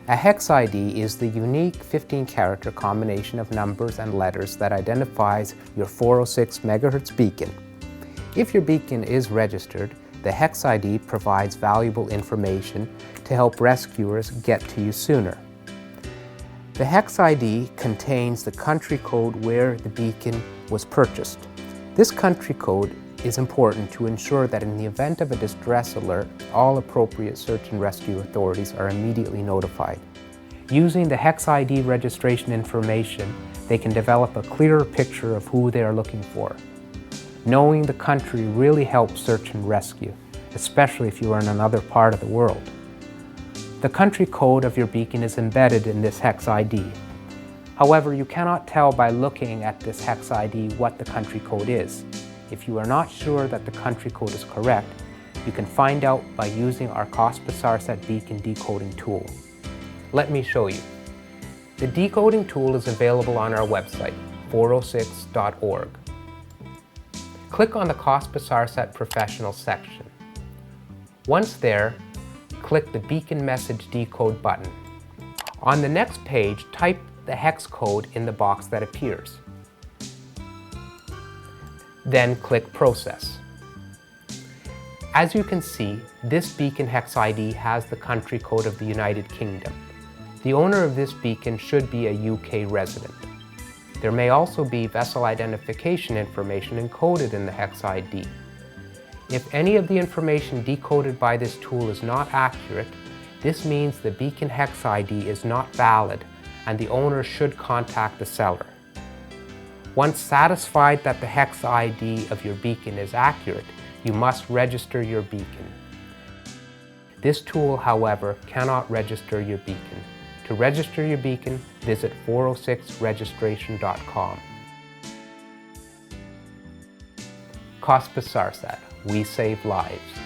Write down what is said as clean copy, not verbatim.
A HexID is the unique 15-character combination of numbers and letters that identifies your 406 MHz beacon. If your beacon is registered, the HexID provides valuable information to help rescuers get to you sooner. The HexID contains the country code where the beacon was purchased. This country code is important to ensure that in the event of a distress alert, all appropriate search and rescue authorities are immediately notified. Using the HexID registration information, they can develop a clearer picture of who they are looking for. Knowing the country really helps search and rescue, especially if you are in another part of the world. The country code of your beacon is embedded in this HexID. However, you cannot tell by looking at this HexID what the country code is. If you are not sure that the country code is correct, you can find out by using our COSPA-SARSAT beacon decoding tool. Let me show you. The decoding tool is available on our website, 406.org. Click on the COSPA-SARSAT Professional section. Once there, click the Beacon Message Decode button. On the next page, type the hex code in the box that appears. Then click Process. As you can see, this beacon HexID has the country code of the United Kingdom. The owner of this beacon should be a UK resident. There may also be vessel identification information encoded in the HexID. If any of the information decoded by this tool is not accurate, this means the beacon HexID is not valid and the owner should contact the seller. Once satisfied that the HexID of your beacon is accurate, you must register your beacon. This tool, however, cannot register your beacon. To register your beacon, visit 406registration.com. COSPA-SARSAT, we save lives.